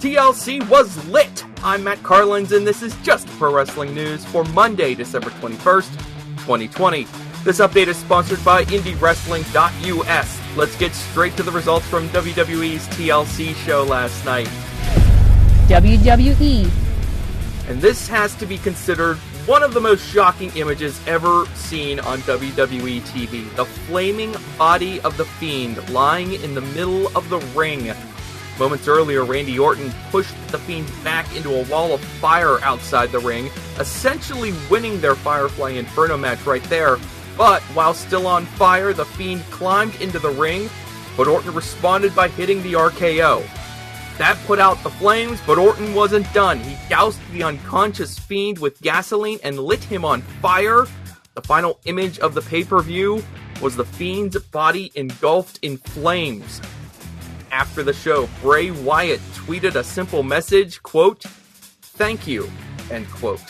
TLC was lit! I'm Matt Carlins, and this is Just Pro Wrestling News for Monday, December 21st, 2020. This update is sponsored by IndieWrestling.us. Let's get straight to the results from WWE's TLC show last night. WWE. And this has to be considered one of the most shocking images ever seen on WWE TV. The flaming body of the Fiend lying in the middle of the ring. Moments earlier, Randy Orton pushed the Fiend back into a wall of fire outside the ring, essentially winning their Firefly Inferno match right there. But while still on fire, the Fiend climbed into the ring, but Orton responded by hitting the RKO. That put out the flames, but Orton wasn't done. He doused the unconscious Fiend with gasoline and lit him on fire. The final image of the pay-per-view was the Fiend's body engulfed in flames. After the show, Bray Wyatt tweeted a simple message, quote, "Thank you," end quote.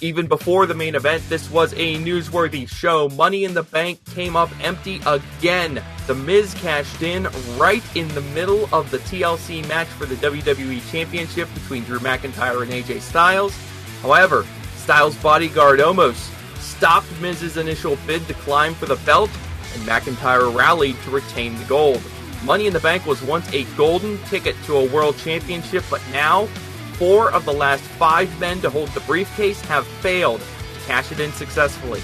Even before the main event, this was a newsworthy show. Money in the Bank came up empty again. The Miz cashed in right in the middle of the TLC match for the WWE Championship between Drew McIntyre and AJ Styles. However, Styles' bodyguard Omos stopped Miz's initial bid to climb for the belt, and McIntyre rallied to retain the gold. Money in the Bank was once a golden ticket to a world championship, but now 4 of the last 5 men to hold the briefcase have failed to cash it in successfully.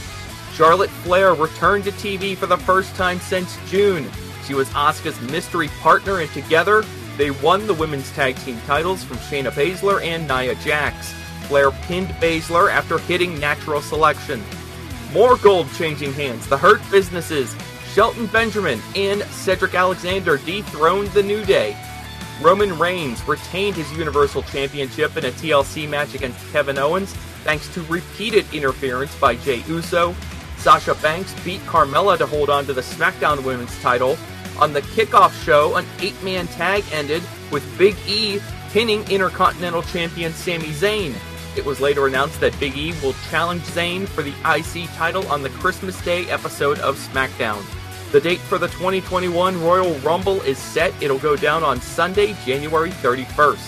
Charlotte Flair returned to TV for the first time since June. She was Asuka's mystery partner, and together they won the women's tag team titles from Shayna Baszler and Nia Jax. Flair pinned Baszler after hitting Natural Selection. More gold changing hands. The Hurt Businesses, Shelton Benjamin and Cedric Alexander dethroned the New Day. Roman Reigns retained his Universal Championship in a TLC match against Kevin Owens thanks to repeated interference by Jey Uso. Sasha Banks beat Carmella to hold on to the SmackDown Women's title. On the kickoff show, an 8-man tag ended with Big E pinning Intercontinental Champion Sami Zayn. It was later announced that Big E will challenge Zayn for the IC title on the Christmas Day episode of SmackDown. The date for the 2021 Royal Rumble is set. It'll go down on Sunday, January 31st.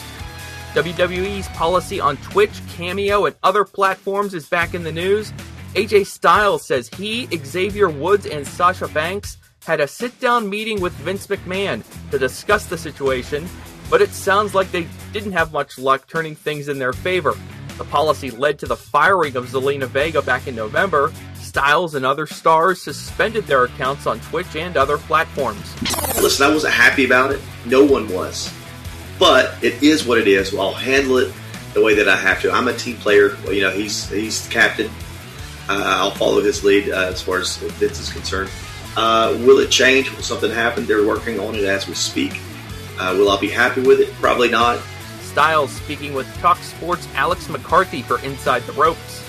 WWE's policy on Twitch, Cameo, and other platforms is back in the news. AJ Styles says he, Xavier Woods, and Sasha Banks had a sit-down meeting with Vince McMahon to discuss the situation, but it sounds like they didn't have much luck turning things in their favor. The policy led to the firing of Zelina Vega back in November. Styles and other stars suspended their accounts on Twitch and other platforms. Listen, I wasn't happy about it. No one was. But it is what it is. I'll handle it the way that I have to. I'm a team player. Well, he's the captain. I'll follow his lead as far as Vince is concerned. Will it change? Will something happen? They're working on it as we speak. Will I be happy with it? Probably not. Styles speaking with Talk Sports' Alex McCarthy for Inside the Ropes.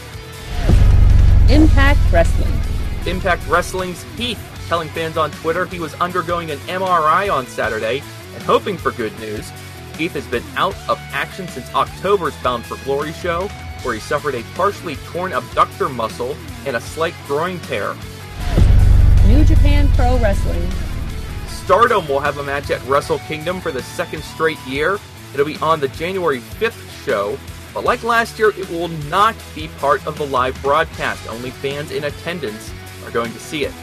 Impact Wrestling. Impact Wrestling's Heath telling fans on Twitter he was undergoing an MRI on Saturday and hoping for good news. Heath has been out of action since October's Bound for Glory show, where he suffered a partially torn abductor muscle and a slight groin tear. New Japan Pro Wrestling. Stardom will have a match at Wrestle Kingdom for the second straight year. It'll be on the January 5th show. But like last year, it will not be part of the live broadcast. Only fans in attendance are going to see it.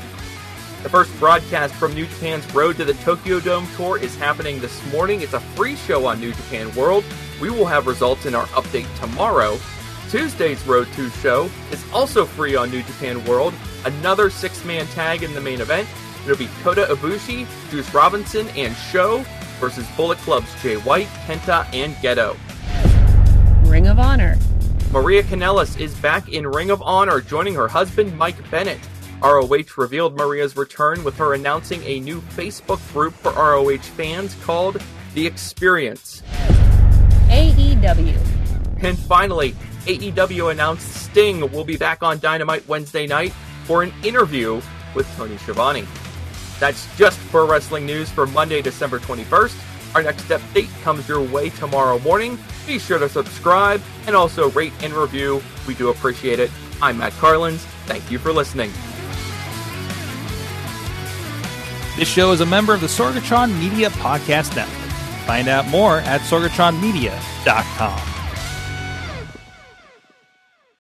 The first broadcast from New Japan's Road to the Tokyo Dome tour is happening this morning. It's a free show on New Japan World. We will have results in our update tomorrow. Tuesday's Road 2 show is also free on New Japan World. Another 6-man tag in the main event. It'll be Kota Ibushi, Juice Robinson, and Sho versus Bullet Club's Jay White, Kenta, and Gedo. Ring of Honor. Maria Kanellis is back in Ring of Honor, joining her husband Mike Bennett. ROH revealed Maria's return with her announcing a new Facebook group for ROH fans called The Experience. AEW. And finally, AEW announced Sting will be back on Dynamite Wednesday night for an interview with Tony Schiavone. That's just Pro Wrestling News for Monday, December 21st. Our next update comes your way tomorrow morning. Be sure to subscribe and also rate and review. We do appreciate it. I'm Matt Carlins. Thank you for listening. This show is a member of the Sorgatron Media Podcast Network. Find out more at sorgatronmedia.com.